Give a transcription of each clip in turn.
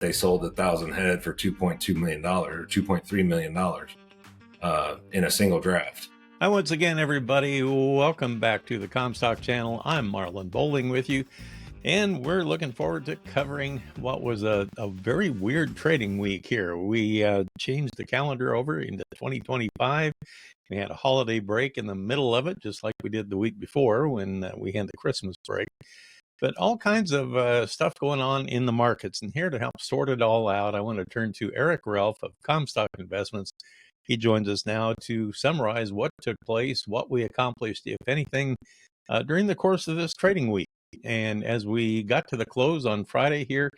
they sold 1,000 head for $2.2 million or $2.3 million in a single draft. Hi once again, everybody. Welcome back to the Comstock channel. I'm Marlin Bohling with you, and we're looking forward to covering what was a very weird trading week here. We changed the calendar over into 2025. We had a holiday break in the middle of it, just like we did the week before when we had the Christmas break. But all kinds of stuff going on in the markets. And here to help sort it all out, I want to turn to Relph of Comstock Investments. He joins us now to summarize what took place, what we accomplished, if anything, during the course of this trading week. And as we got to the close on Friday here,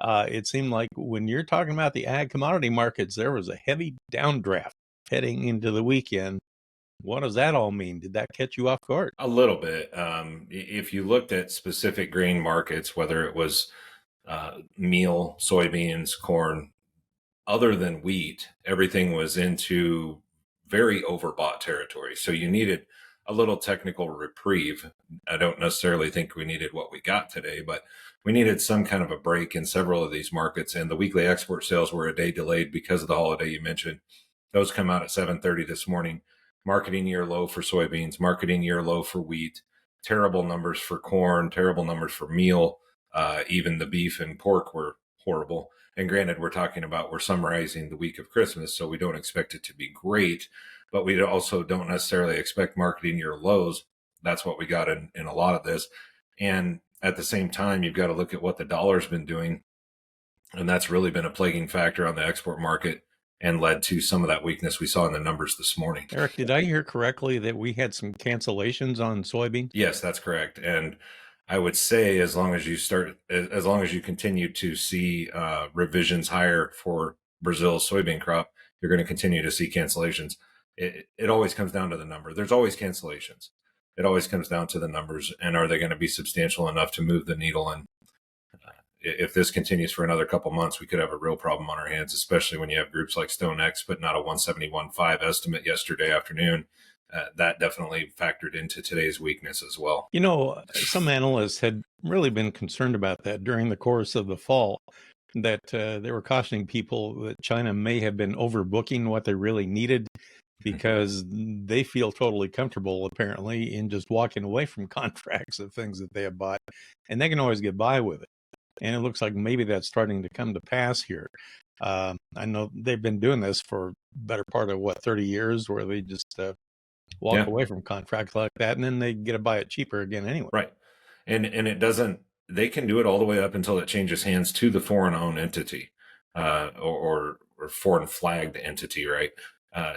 it seemed like when you're talking about the ag commodity markets, there was a heavy downdraft heading into the weekend. What does that all mean? Did that catch you off guard? A little bit. If you looked at specific grain markets, whether it was meal, soybeans, corn, other than wheat, everything was into very overbought territory. So you needed a little technical reprieve. I don't necessarily think we needed what we got today, but we needed some kind of a break in several of these markets. And the weekly export sales were a day delayed because of the holiday you mentioned. Those come out at 7:30 this morning. Marketing year low for soybeans, marketing year low for wheat, terrible numbers for corn, terrible numbers for meal. Even the beef and pork were horrible. And granted, we're summarizing the week of Christmas, so we don't expect it to be great, but we also don't necessarily expect marketing year lows. That's what we got in a lot of this. And at the same time, you've got to look at what the dollar's been doing. And that's really been a plaguing factor on the export market and led to some of that weakness we saw in the numbers this morning. Eric, did I hear correctly that we had some cancellations on soybeans? Yes, that's correct. And I would say as long as you continue to see revisions higher for Brazil's soybean crop, you're going to continue to see cancellations. It always comes down to the number. There's always cancellations. It always comes down to the numbers, and are they going to be substantial enough to move the needle? And if this continues for another couple months, we could have a real problem on our hands, especially when you have groups like StoneX putting out a 171.5 estimate yesterday afternoon. That definitely factored into today's weakness as well. You know, some analysts had really been concerned about that during the course of the fall, that they were cautioning people that China may have been overbooking what they really needed because they feel totally comfortable, apparently, in just walking away from contracts of things that they have bought, and they can always get by with it. And it looks like maybe that's starting to come to pass here. I know they've been doing this for better part of, 30 years, where they just walk away from contracts like that, and then they get to buy it cheaper again anyway. Right. And it doesn't, they can do it all the way up until it changes hands to the foreign owned entity, or foreign flagged entity, right?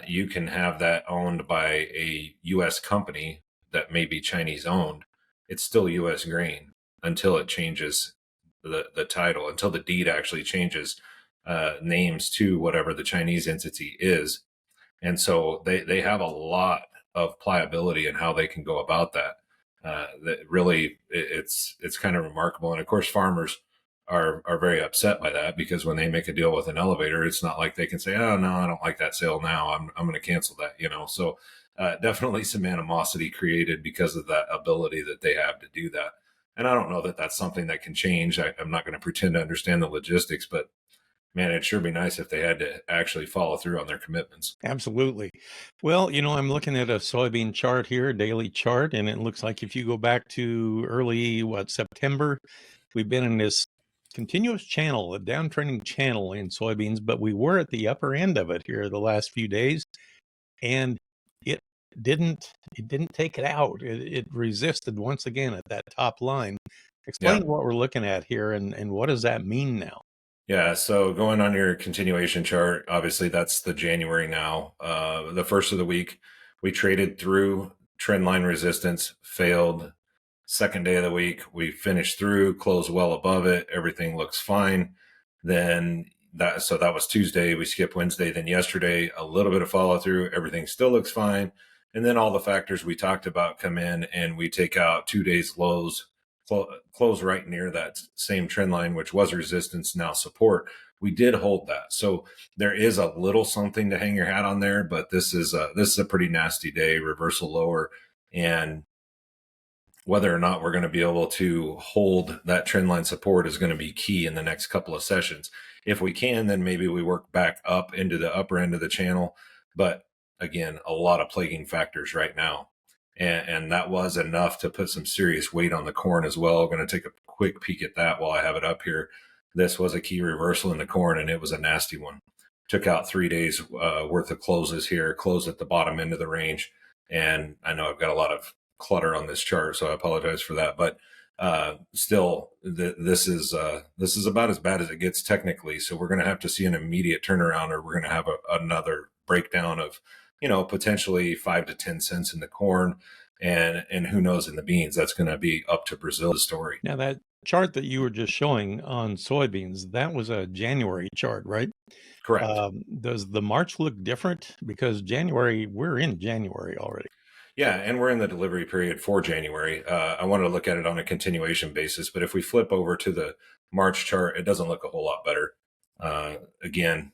You can have that owned by a U.S. company that may be Chinese owned. It's still U.S. grain until it changes the title, until the deed actually changes names to whatever the Chinese entity is. And so they have a lot of pliability in how they can go about that. That really, it's kind of remarkable. And of course, farmers are very upset by that, because when they make a deal with an elevator, it's not like they can say, "Oh no, I don't like that sale now. I'm going to cancel that." So definitely some animosity created because of that ability that they have to do that. And I don't know that that's something that can change. I'm not going to pretend to understand the logistics, but man, it'd sure be nice if they had to actually follow through on their commitments. Absolutely. Well, I'm looking at a soybean chart here, a daily chart, and it looks like if you go back to early, September, we've been in this continuous channel, a downtrending channel in soybeans, but we were at the upper end of it here the last few days, and it didn't take it out. It resisted once again at that top line. Explain what we're looking at here, and what does that mean now? Yeah, so going on your continuation chart, obviously that's the January now. The first of the week, we traded through trend line resistance, failed. Second day of the week, we finished through, closed well above it. Everything looks fine. Then that was Tuesday. We skipped Wednesday. Then yesterday, a little bit of follow through. Everything still looks fine. And then all the factors we talked about come in, and we take out 2 days lows, close right near that same trend line, which was resistance, now support. We did hold that. So there is a little something to hang your hat on there, but this is a pretty nasty day, reversal lower. And whether or not we're going to be able to hold that trend line support is going to be key in the next couple of sessions. If we can, then maybe we work back up into the upper end of the channel. But again, a lot of plaguing factors right now. And that was enough to put some serious weight on the corn as well. I'm going to take a quick peek at that while I have it up here. This was a key reversal in the corn, and it was a nasty one. Took out 3 days worth of closes here, closed at the bottom end of the range. And I know I've got a lot of clutter on this chart, so I apologize for that. But still, this is about as bad as it gets technically. So we're going to have to see an immediate turnaround, or we're going to have another breakdown of, potentially 5 to 10 cents in the corn, and who knows in the beans. That's going to be up to Brazil's story. Now, that chart that you were just showing on soybeans, that was a January chart, right? Correct. Does the March look different? Because January, we're in January already. Yeah, and we're in the delivery period for January. I wanted to look at it on a continuation basis, but if we flip over to the March chart, it doesn't look a whole lot better. Again,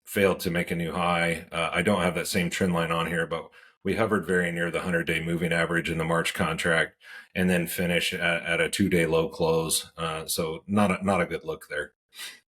failed to make a new high. I don't have that same trend line on here, but we hovered very near the 100-day moving average in the March contract, and then finish at a 2-day low close. So not a good look there.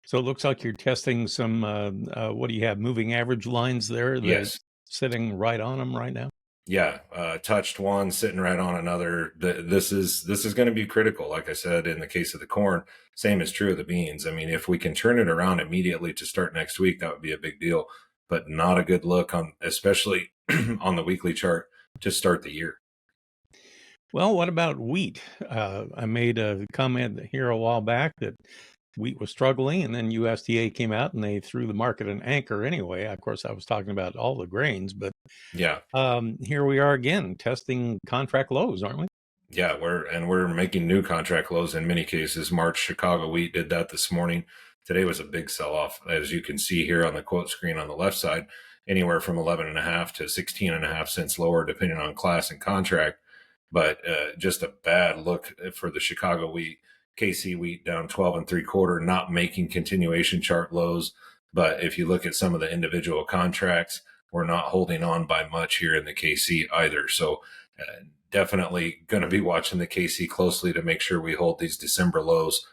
So it looks like you're testing some, what do you have, moving average lines there? Yes. Sitting right on them right now? Yeah, touched one, sitting right on another. This is going to be critical. Like I said, in the case of the corn, same is true of the beans. I mean, if we can turn it around immediately to start next week, that would be a big deal. But not a good look on, especially on the weekly chart to start the year. Well, what about wheat? I made a comment here a while back that wheat was struggling, and then USDA came out and they threw the market an anchor anyway. Of course, I was talking about all the grains, but Yeah. here we are again testing contract lows, aren't we? Yeah, we're making new contract lows in many cases. March Chicago wheat did that this morning. Today was a big sell-off, as you can see here on the quote screen on the left side, anywhere from 11.5 to 16.5 cents lower, depending on class and contract. But just a bad look for the Chicago wheat. KC wheat down 12.75, not making continuation chart lows. But if you look at some of the individual contracts, we're not holding on by much here in the KC either. So definitely going to be watching the KC closely to make sure we hold these December lows,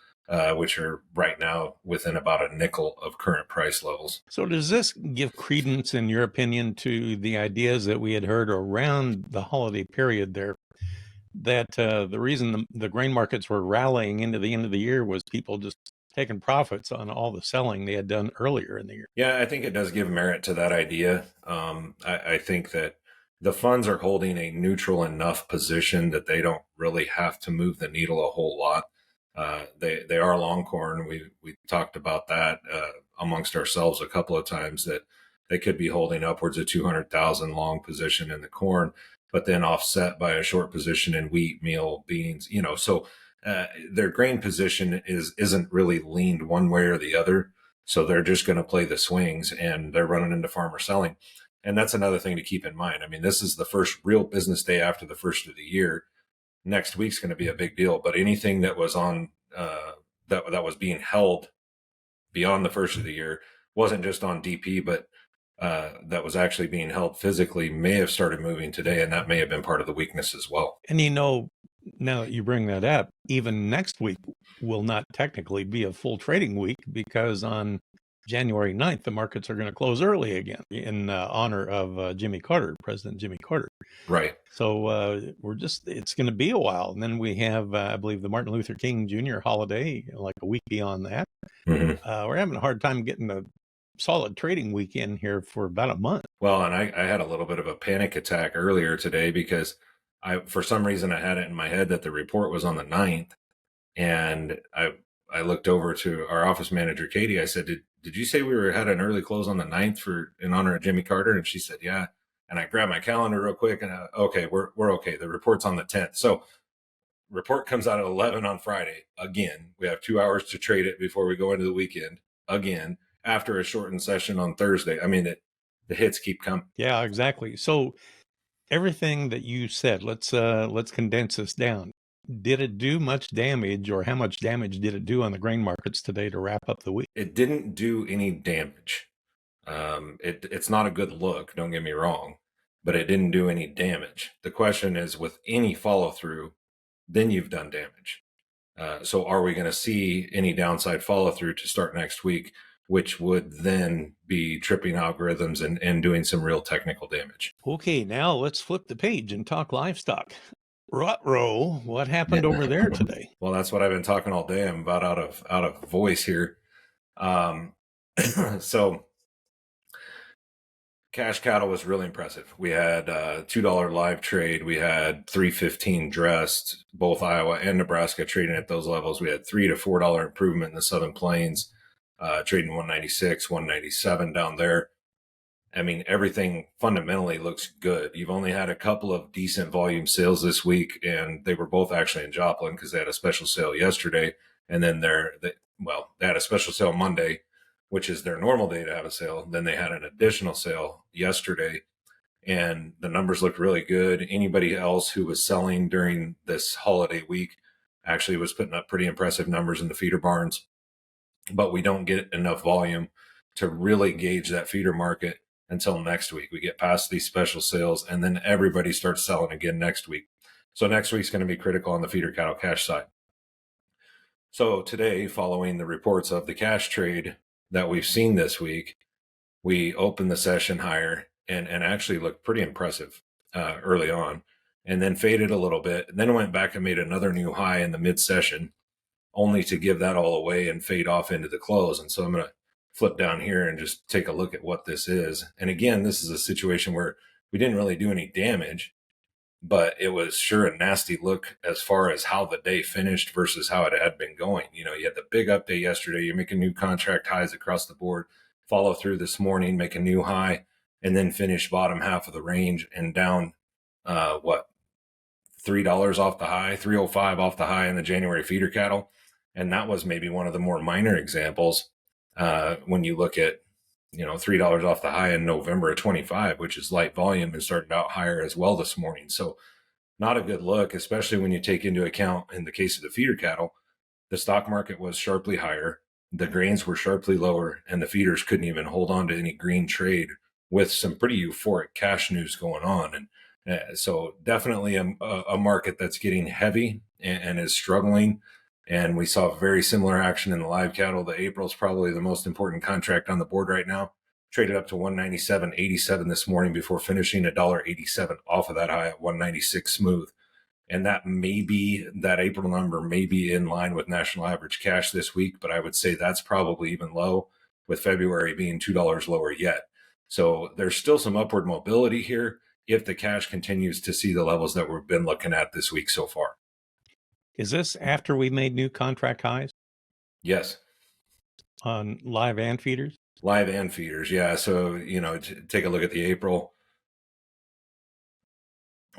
which are right now within about a nickel of current price levels. So does this give credence, in your opinion, to the ideas that we had heard around the holiday period there, that the reason the grain markets were rallying into the end of the year was people just taking profits on all the selling they had done earlier in the year? Yeah, I think it does give merit to that idea. I think that the funds are holding a neutral enough position that they don't really have to move the needle a whole lot. They are long corn. We talked about that amongst ourselves a couple of times, that they could be holding upwards of 200,000 long position in the corn, but then offset by a short position in wheat, meal, beans. So their grain position isn't really leaned one way or the other. So they're just going to play the swings, and they're running into farmer selling. And that's another thing to keep in mind. I mean, this is the first real business day after the first of the year. Next week's going to be a big deal. But anything that was on that was being held beyond the first of the year wasn't just on DP, but that was actually being held physically may have started moving today, and that may have been part of the weakness as well. And now that you bring that up, even next week will not technically be a full trading week, because on January 9th, the markets are going to close early again in honor of Jimmy Carter, President Jimmy Carter. Right. So it's going to be a while. And then we have, I believe, the Martin Luther King Jr. holiday, like a week beyond that. Mm-hmm. We're having a hard time getting a solid trading weekend here for about a month. Well, and I had a little bit of a panic attack earlier today because for some reason, I had it in my head that the report was on the 9th. And I looked over to our office manager, Katie. I said, did you say we had an early close on the 9th in honor of Jimmy Carter? And she said, yeah. And I grabbed my calendar real quick and okay, we're okay. The report's on the 10th. So report comes out at 11 on Friday. Again, we have 2 hours to trade it before we go into the weekend. Again, after a shortened session on Thursday. I mean, the hits keep coming. Yeah, exactly. So everything that you said, let's condense this down. Did it do much damage, or how much damage did it do on the grain markets today to wrap up the week? It didn't do any damage. It's not a good look, don't get me wrong, but it didn't do any damage. The question is, with any follow through, then you've done damage. So are we going to see any downside follow through to start next week, which would then be tripping algorithms and doing some real technical damage? Okay, now let's flip the page and talk livestock. Ruh-roh, what happened Yeah. over there today? Well, that's what I've been talking all day. I'm about out of voice here. Um, so cash cattle was really impressive. We had $2 live trade. We had 315 dressed. Both Iowa and Nebraska trading at those levels. We had $3 to $4 improvement in the Southern Plains, trading 196, 197 down there. I mean, everything fundamentally looks good. You've only had a couple of decent volume sales this week, and they were both actually in Joplin because they had a special sale yesterday. And then they had a special sale Monday, which is their normal day to have a sale. Then they had an additional sale yesterday, and the numbers looked really good. Anybody else who was selling during this holiday week actually was putting up pretty impressive numbers in the feeder barns, but we don't get enough volume to really gauge that feeder market until next week. We get past these special sales, and then everybody starts selling again next week. So next week's going to be critical on the feeder cattle cash side. So today, following the reports of the cash trade that we've seen this week, we opened the session higher and actually looked pretty impressive early on, and then faded a little bit. And then went back and made another new high in the mid-session, only to give that all away and fade off into the close. And so I'm going to flip down here and just take a look at what this is. And again, this is a situation where we didn't really do any damage, but it was sure a nasty look as far as how the day finished versus how it had been going. You know, you had the big update yesterday, you're making new contract highs across the board, follow through this morning, make a new high, and then finish bottom half of the range and down, $3 off the high, 305 off the high in the January feeder cattle. And that was maybe one of the more minor examples when you look at, $3 off the high in November of 25, which is light volume and started out higher as well this morning. So not a good look, especially when you take into account, in the case of the feeder cattle, the stock market was sharply higher, the grains were sharply lower, and the feeders couldn't even hold on to any green trade with some pretty euphoric cash news going on. And so definitely a market that's getting heavy and is struggling. And we saw very similar action in the live cattle. The April's probably the most important contract on the board right now. Traded up to 197.87 this morning before finishing $1.87 off of that high at 196 smooth. And that April number may be in line with national average cash this week, but I would say that's probably even low, with February being $2 lower yet. So there's still some upward mobility here if the cash continues to see the levels that we've been looking at this week so far. Is this after we made new contract highs Yes. on live and feeders? Live and feeders, yeah. So, take a look at the April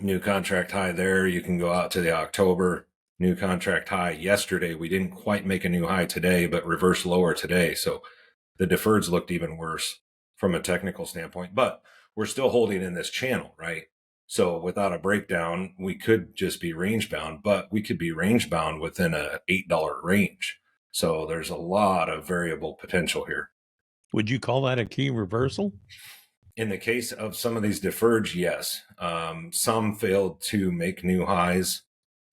new contract high there. You can go out to the October new contract high yesterday. We didn't quite make a new high today, but reversed lower today. So the deferreds looked even worse from a technical standpoint, but we're still holding in this channel, right? So without a breakdown, we could just be range bound, but we could be range bound within a $8 range. So there's a lot of variable potential here. Would you call that a key reversal? In the case of some of these deferreds, yes. Some failed to make new highs.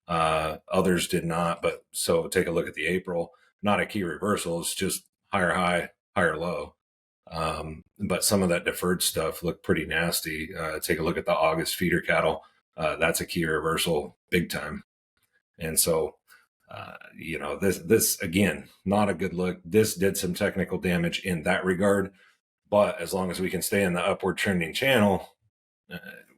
Others did not. But so take a look at the April. Not a key reversal. It's just higher high, higher low. But some of that deferred stuff looked pretty nasty. Take a look at the August feeder cattle. That's a key reversal big time. And so, this again, not a good look. This did some technical damage in that regard. But as long as we can stay in the upward trending channel,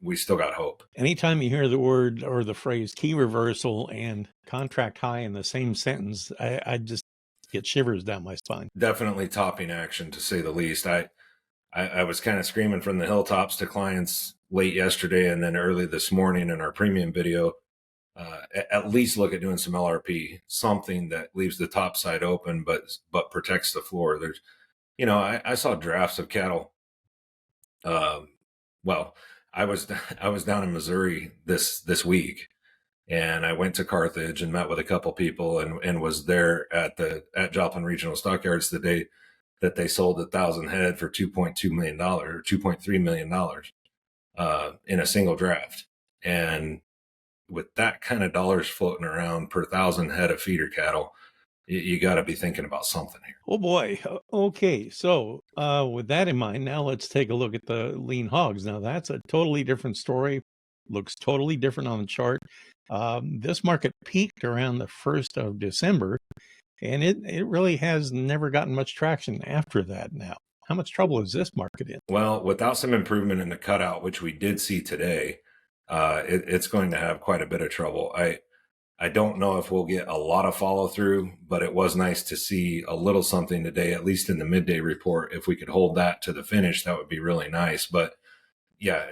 we still got hope. Anytime you hear the word or the phrase key reversal and contract high in the same sentence, I just get shivers down my spine. Definitely topping action, to say the least. I was kind of screaming from the hilltops to clients late yesterday and then early this morning in our premium video. At least look at doing some LRP, something that leaves the top side open but protects the floor. There's I saw drafts of cattle. I was down in Missouri this week, and I went to Carthage and met with a couple people and was there at Joplin Regional Stockyards the day that they sold 1,000 head for $2.2 million or $2.3 million in a single draft. And with that kind of dollars floating around per 1,000 head of feeder cattle, you got to be thinking about something here. Oh boy. Okay. So, with that in mind, now let's take a look at the lean hogs. Now, that's a totally different story. Looks totally different on the chart. This market peaked around the 1st of December, and it really has never gotten much traction after that now. How much trouble is this market in? Well, without some improvement in the cutout, which we did see today, it's going to have quite a bit of trouble. I don't know if we'll get a lot of follow through, but it was nice to see a little something today, at least in the midday report. If we could hold that to the finish, that would be really nice. But yeah,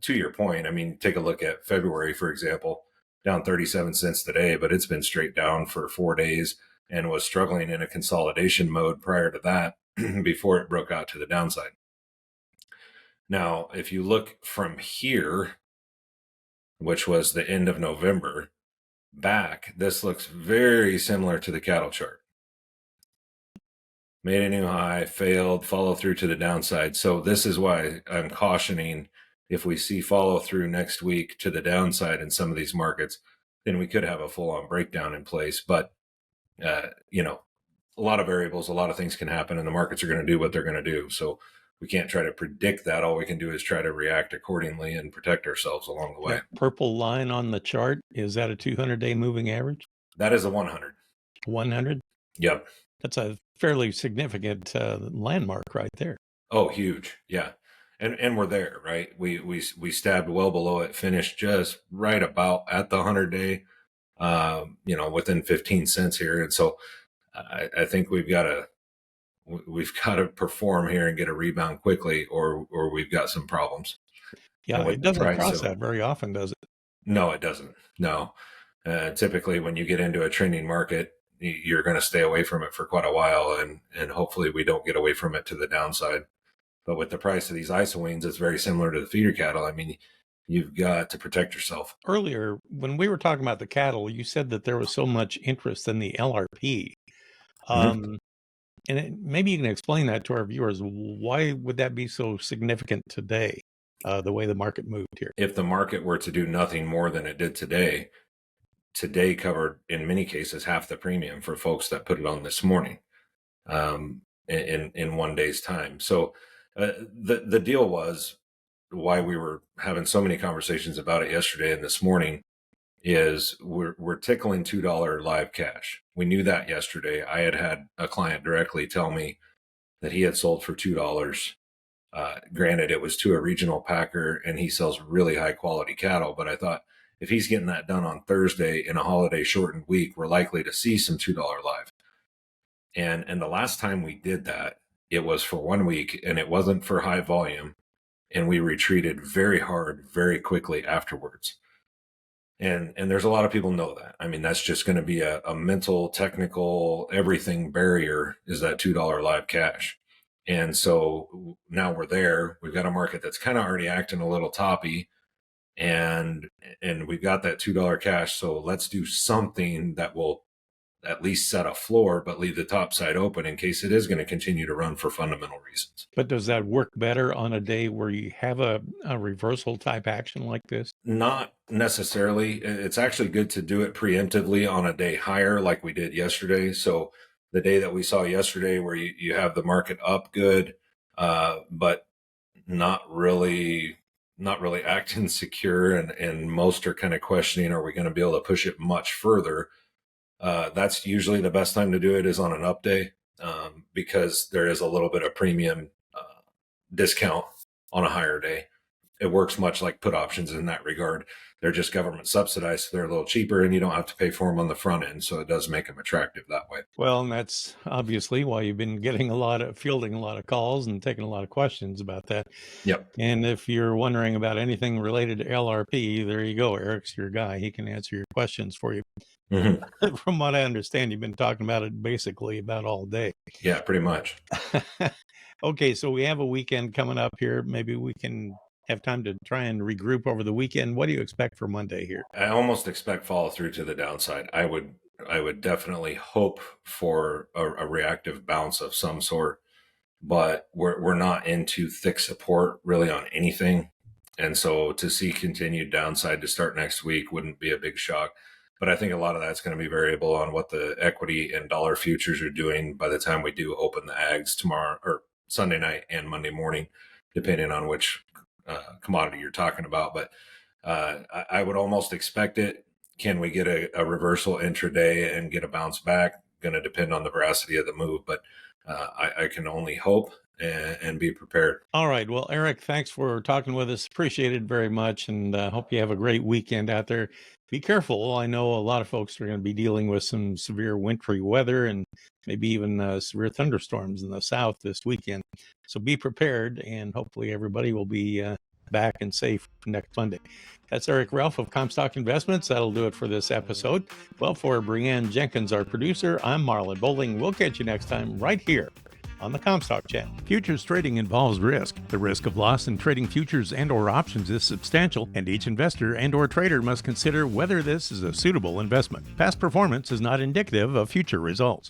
to your point, I mean, take a look at February, for example, down 37 cents today, but it's been straight down for 4 days and was struggling in a consolidation mode prior to that before it broke out to the downside. Now, if you look from here, which was the end of November, back, this looks very similar to the cattle chart. Made a new high, failed, follow through to the downside. So this is why I'm cautioning, if we see follow through next week to the downside in some of these markets, then we could have a full on breakdown in place. But, a lot of variables, a lot of things can happen, and the markets are going to do what they're going to do. So we can't try to predict that. All we can do is try to react accordingly and protect ourselves along the way. That purple line on the chart, is that a 200-day moving average? That is a 100. 100? Yep. That's a fairly significant landmark right there. Oh, huge. Yeah. And we're there, right? We stabbed well below it, finished just right about at the 100-day, within 15 cents here. And so I think we've got to perform here and get a rebound quickly, or we've got some problems. Yeah, it doesn't cross that very often, does it? No, it doesn't. No. Typically, when you get into a trending market, you're going to stay away from it for quite a while, and hopefully we don't get away from it to the downside. But with the price of these isoweans, it's very similar to the feeder cattle. I mean, you've got to protect yourself. Earlier, when we were talking about the cattle, you said that there was so much interest in the LRP. And maybe you can explain that to our viewers. Why would that be so significant today, the way the market moved here? If the market were to do nothing more than it did today covered in many cases half the premium for folks that put it on this morning in 1 day's time. So the deal was, why we were having so many conversations about it yesterday and this morning, is we're tickling $2 live cash. We knew that yesterday. I had a client directly tell me that he had sold for $2. Granted, it was to a regional packer, and he sells really high quality cattle. But I thought, if he's getting that done on Thursday in a holiday shortened week, we're likely to see some $2 live. And the last time we did that, it was for 1 week, and it wasn't for high volume. And we retreated very hard, very quickly afterwards. And there's a lot of people know that. I mean, that's just going to be a mental, technical, everything barrier, is that $2 live cash. And so now we're there. We've got a market that's kind of already acting a little toppy, and we've got that $2 cash. So let's do something that will at least set a floor, but leave the top side open in case it is going to continue to run for fundamental reasons. But does that work better on a day where you have a reversal type action like this? Not necessarily. It's actually good to do it preemptively on a day higher, like we did yesterday. So the day that we saw yesterday, where you have the market up good, but not really acting secure, and most are kind of questioning, are we going to be able to push it much further? That's usually the best time to do it, is on an up day, because there is a little bit of premium discount on a higher day. It works much like put options in that regard. They're just government subsidized, so they're a little cheaper, and you don't have to pay for them on the front end. So it does make them attractive that way. Well, and that's obviously why you've been fielding a lot of calls and taking a lot of questions about that. Yep. And if you're wondering about anything related to LRP, there you go. Eric's your guy. He can answer your questions for you. Mm-hmm. From what I understand, you've been talking about it basically about all day. Yeah, pretty much. Okay, so we have a weekend coming up here. Maybe we can have time to try and regroup over the weekend. What do you expect for Monday here? I almost expect follow through to the downside. I would definitely hope for a reactive bounce of some sort, but we're not into thick support really on anything. And so to see continued downside to start next week wouldn't be a big shock. But I think a lot of that's going to be variable on what the equity and dollar futures are doing by the time we do open the ags tomorrow or Sunday night and Monday morning, depending on which commodity you're talking about. But I would almost expect it. Can we get a reversal intraday and get a bounce back? Going to depend on the veracity of the move, but I can only hope and be prepared. All right. Well, Eric, thanks for talking with us. Appreciate it very much. And hope you have a great weekend out there. Be careful. I know a lot of folks are going to be dealing with some severe wintry weather and maybe even severe thunderstorms in the south this weekend. So be prepared, and hopefully everybody will be back and safe next Monday. That's Eric Relph of Comstock Investments. That'll do it for this episode. Well, for Brianne Jenkins, our producer, I'm Marlin Bohling. We'll catch you next time right here on the Comstock channel. Futures trading involves risk. The risk of loss in trading futures and or options is substantial, and each investor and or trader must consider whether this is a suitable investment. Past performance is not indicative of future results.